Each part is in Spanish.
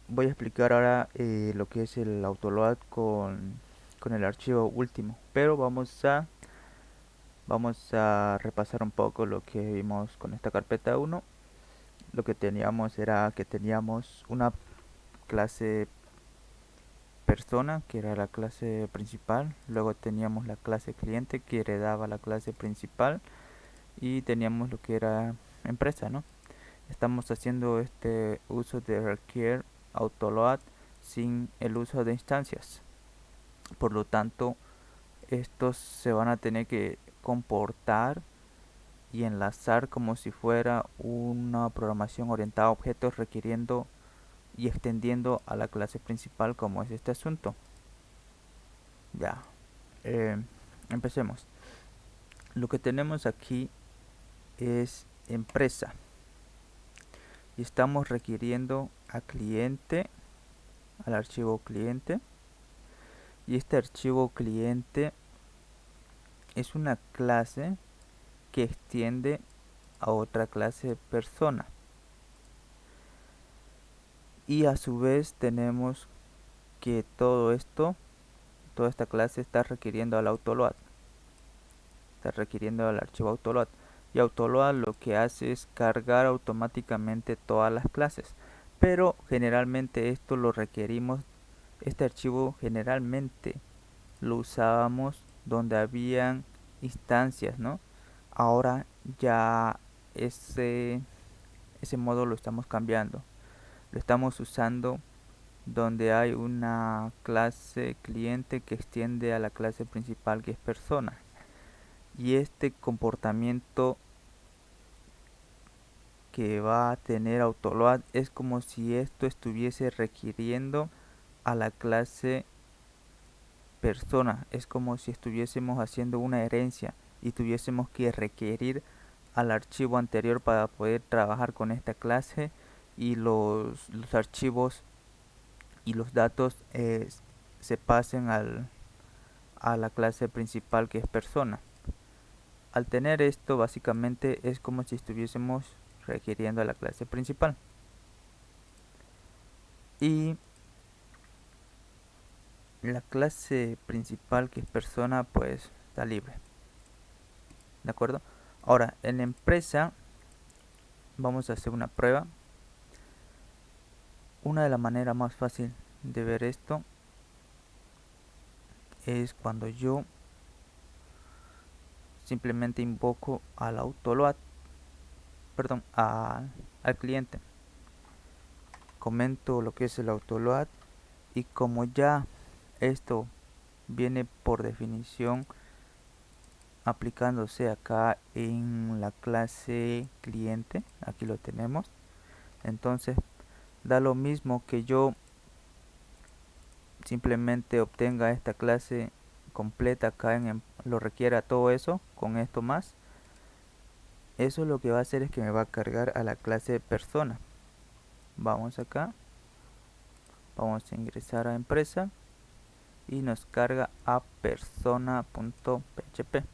voy a explicar ahora lo que es el autoload con el archivo último, pero vamos a repasar un poco lo que vimos con esta carpeta uno. Lo que teníamos era que teníamos una clase persona, que era la clase principal, luego teníamos la clase cliente que heredaba la clase principal y teníamos lo que era empresa, ¿no? Estamos haciendo este uso de require autoload sin el uso de instancias. Por lo tanto, estos se van a tener que comportar y enlazar como si fuera una programación orientada a objetos requiriendo y extendiendo a la clase principal como es este asunto. Ya, eh, empecemos. Lo que tenemos aquí es empresa y estamos requiriendo a cliente, al archivo cliente, y este archivo cliente es una clase que extiende a otra clase persona, y a su vez tenemos que todo esto, toda esta clase está requiriendo al autoload, está requiriendo al archivo autoload, y autoload lo que hace es cargar automáticamente todas las clases, pero generalmente esto lo requerimos, este archivo generalmente lo usábamos donde habían instancias, ¿no? Ahora ya ese, ese modo lo estamos cambiando, lo estamos usando donde hay una clase cliente que extiende a la clase principal que es persona. Y este comportamiento que va a tener autoload es como si esto estuviese requiriendo a la clase persona. Es como si estuviésemos haciendo una herencia y tuviésemos que requerir al archivo anterior para poder trabajar con esta clase, y los archivos y los datos se pasen a la clase principal que es persona. Al tener esto, básicamente es como si estuviésemos requiriendo a la clase principal. Y la clase principal que es persona pues está libre. ¿De acuerdo? Ahora, en la empresa vamos a hacer una prueba. Una de las maneras más fácil de ver esto es cuando yo simplemente invoco al autoload, perdón, al cliente. Comento lo que es el autoload, y como ya esto viene por definición aplicándose acá en la clase cliente, aquí lo tenemos, entonces da lo mismo que yo simplemente obtenga esta clase completa acá lo requiera todo eso con esto más. Eso lo que va a hacer es que me va a cargar a la clase persona. Vamos acá, vamos a ingresar a empresa y nos carga a persona.php.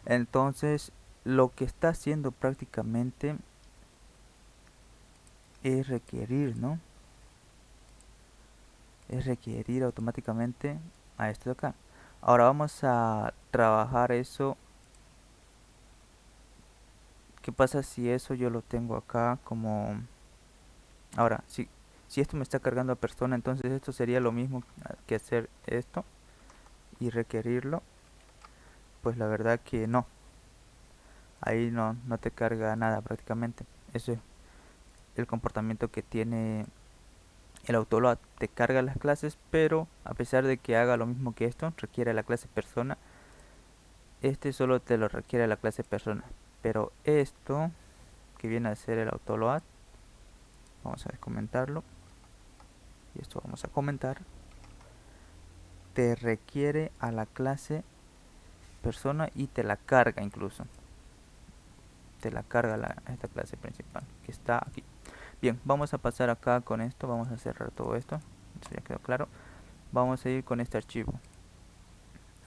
Entonces lo que está haciendo prácticamente es requerir, ¿no? Es requerir automáticamente a esto de acá. Ahora vamos a trabajar eso. ¿Qué pasa si eso yo lo tengo acá como... Ahora, si esto me está cargando a persona, entonces esto sería lo mismo que hacer esto y requerirlo. Pues la verdad que no. Ahí no te carga nada prácticamente. Eso es el comportamiento que tiene el autoload. Te carga las clases, pero a pesar de que haga lo mismo que esto, requiere la clase persona. Este solo te lo requiere la clase persona. Pero esto, que viene a ser el autoload, vamos a descomentarlo. Y esto vamos a comentar. Te requiere a la clase persona y te la carga incluso. Te la carga esta clase principal que está aquí. Bien, vamos a pasar acá con esto. Vamos a cerrar todo esto. Eso ya quedó claro. Vamos a ir con este archivo.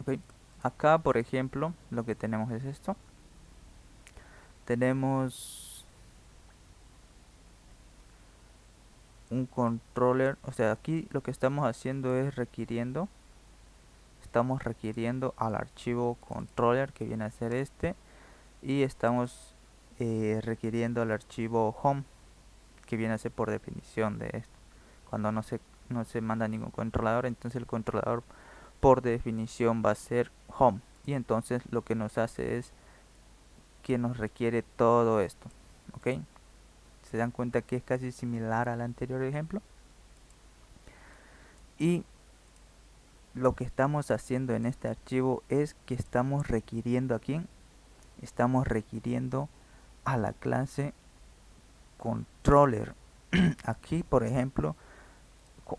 Okay. Acá, por ejemplo, lo que tenemos es esto. Tenemos un controller. O sea, aquí lo que estamos haciendo es estamos requiriendo al archivo controller, que viene a ser este, y estamos requiriendo al archivo home, que viene a ser por definición de esto. Cuando no se manda ningún controlador, entonces el controlador por definición va a ser home, y entonces lo que nos hace es que nos requiere todo esto. Ok, se dan cuenta que es casi similar al anterior ejemplo. Y lo que estamos haciendo en este archivo es que estamos requiriendo, ¿a quién? Estamos requiriendo a la clase controller. Aquí, por ejemplo,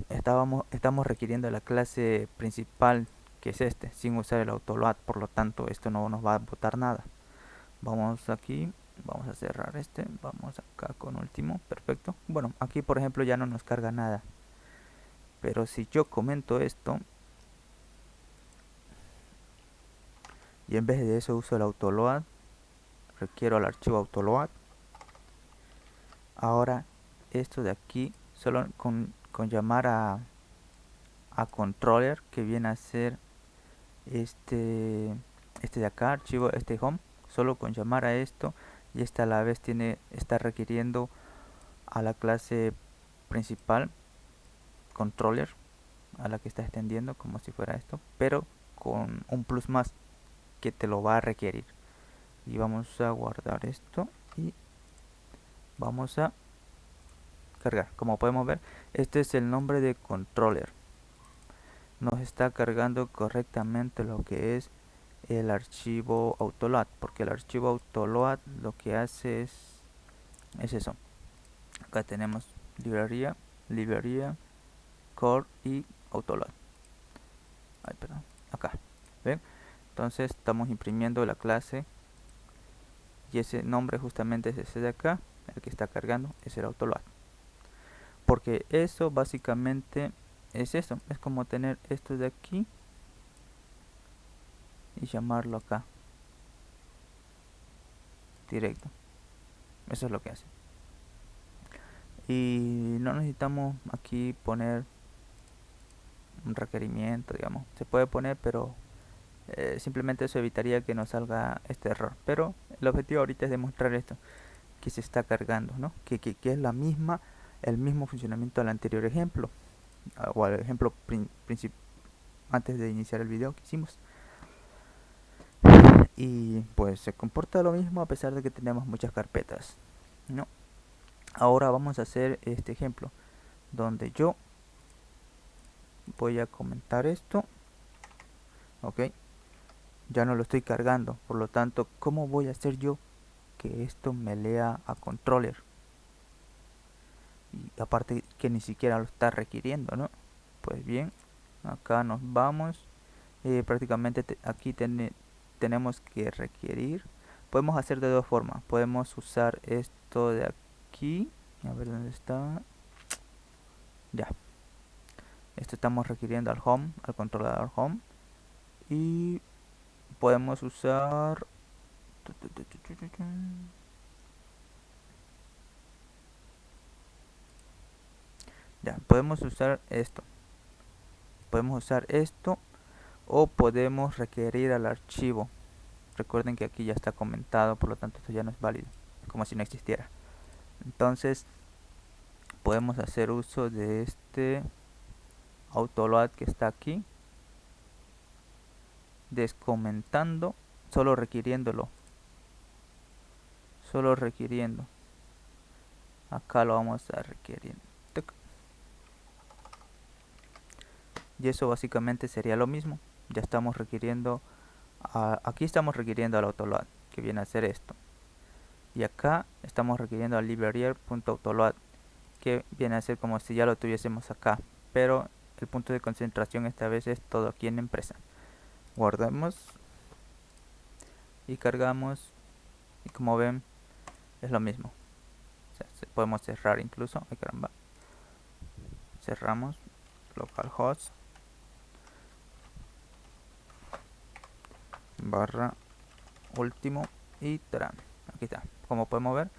estamos requiriendo la clase principal, que es este, sin usar el autoload. Por lo tanto, esto no nos va a botar nada. Vamos aquí, vamos a cerrar este, vamos acá con último, perfecto. Bueno, aquí por ejemplo ya no nos carga nada, pero si yo comento esto y en vez de eso uso el autoload, requiero el archivo autoload. Ahora esto de aquí, solo con llamar a controller, que viene a ser este de acá, archivo home, solo con llamar a esto, y esta a la vez está requiriendo a la clase principal controller, a la que está extendiendo como si fuera esto, pero con un plus más que te lo va a requerir. Y vamos a guardar esto y vamos a cargar. Como podemos ver, este es el nombre de controller. Nos está cargando correctamente lo que es el archivo autoload, porque el archivo autoload lo que hace es eso. Acá tenemos librería, core y autoload. Ay, perdón, acá, ¿ven? Entonces estamos imprimiendo la clase y ese nombre justamente es ese de acá, el que está cargando es el autoload. Porque eso básicamente es eso, es como tener esto de aquí y llamarlo acá directo. Eso es lo que hace. Y no necesitamos aquí poner un requerimiento, digamos. Se puede poner, pero simplemente eso evitaría que nos salga este error. Pero el objetivo ahorita es demostrar esto, que se está cargando, ¿no? Que es el mismo funcionamiento del anterior ejemplo, o al ejemplo antes de iniciar el video que hicimos. Y pues se comporta lo mismo a pesar de que tenemos muchas carpetas, ¿no? Ahora vamos a hacer este ejemplo donde yo voy a comentar esto. Ok, ya no lo estoy cargando, por lo tanto, ¿cómo voy a hacer yo que esto me lea a controller? Y aparte que ni siquiera lo está requiriendo, ¿no? Pues bien, acá nos vamos. Prácticamente aquí tenemos que requerir. Podemos hacer de dos formas. Podemos usar esto de aquí. A ver dónde está. Ya. Esto estamos requiriendo al home, al controlador home. Y podemos usar... Ya, podemos usar esto. Podemos usar esto o podemos requerir al archivo. Recuerden que aquí ya está comentado, por lo tanto esto ya no es válido, como si no existiera. Entonces podemos hacer uso de este autoload que está aquí, descomentando, solo requiriendo. Acá lo vamos a requerir. Y eso básicamente sería lo mismo. Ya estamos requiriendo, aquí estamos requiriendo al autoload, que viene a ser esto. Y acá estamos requiriendo al librería.autoload, que viene a ser como si ya lo tuviésemos acá. Pero el punto de concentración esta vez es todo aquí en empresa. Guardamos y cargamos. Y como ven, es lo mismo. O sea, podemos cerrar incluso. Ay, caramba. Cerramos. Localhost barra último y tarán. Aquí está. Como podemos ver,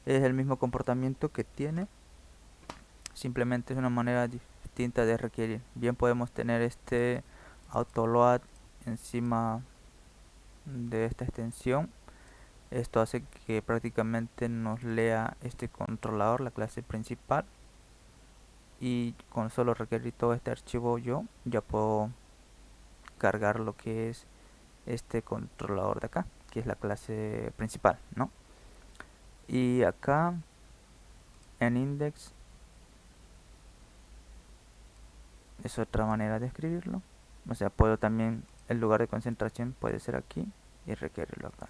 es el mismo comportamiento que tiene, simplemente es una manera distinta de requerir. Bien podemos tener este autoload encima de esta extensión. Esto hace que prácticamente nos lea este controlador, la clase principal, y con solo requerir todo este archivo yo ya puedo cargar lo que es este controlador de acá, que es la clase principal, ¿no? Y acá en index es otra manera de escribirlo. O sea, puedo también, el lugar de concentración puede ser aquí y requerirlo acá.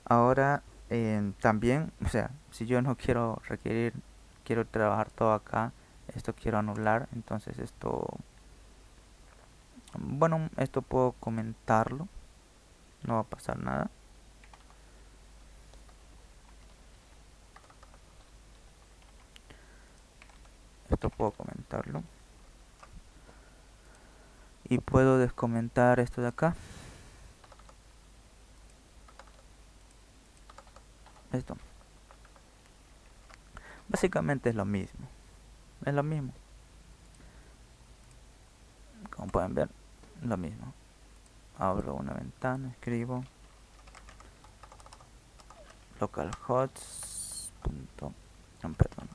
Ahora también, o sea, si yo no quiero requerir, quiero trabajar todo acá, esto quiero anular, entonces esto, bueno, esto puedo comentarlo, no va a pasar nada. Esto puedo comentarlo. Y puedo descomentar esto de acá. Esto. Básicamente es lo mismo. Es lo mismo. Como pueden ver, lo mismo. Abro una ventana, escribo localhost. Perdón.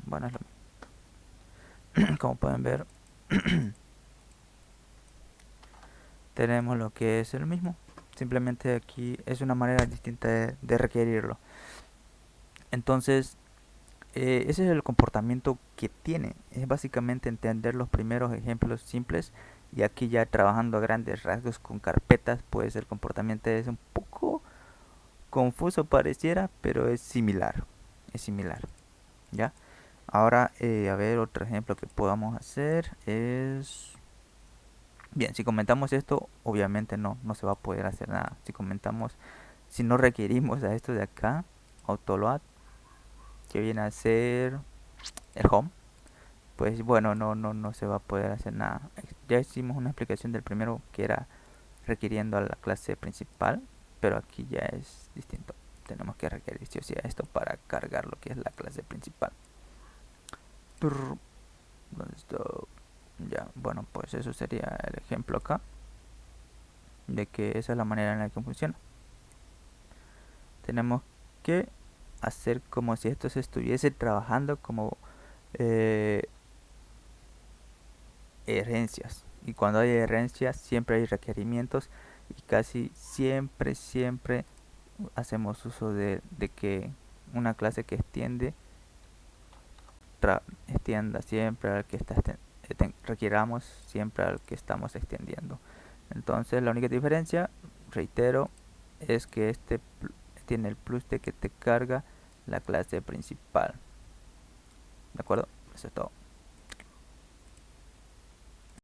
Bueno, es lo mismo. Como pueden ver, tenemos lo que es el mismo. Simplemente aquí es una manera distinta de requerirlo. Entonces, ese es el comportamiento que tiene. Es básicamente entender los primeros ejemplos simples. Y aquí ya trabajando a grandes rasgos con carpetas, pues el comportamiento es un poco confuso pareciera, pero es similar. Es similar. ¿Ya? Ahora, a ver, otro ejemplo que podamos hacer es... Bien, si comentamos esto, obviamente no se va a poder hacer nada. Si no requerimos a esto de acá, autoload, que viene a ser el home, pues bueno, no se va a poder hacer nada. Ya hicimos una explicación del primero que era requiriendo a la clase principal, pero aquí ya es distinto. Tenemos que requerir sí o sí a esto para cargar lo que es la clase principal. ¿Dónde está? Ya, bueno, pues eso sería el ejemplo acá de que esa es la manera en la que funciona. Tenemos que hacer como si esto se estuviese trabajando como herencias. Y cuando hay herencias siempre hay requerimientos y casi siempre hacemos uso de que una clase que extienda siempre al que requiramos siempre al que estamos extendiendo. Entonces la única diferencia, reitero, es que este tiene el plus de que te carga la clase principal. ¿De acuerdo? Eso es todo.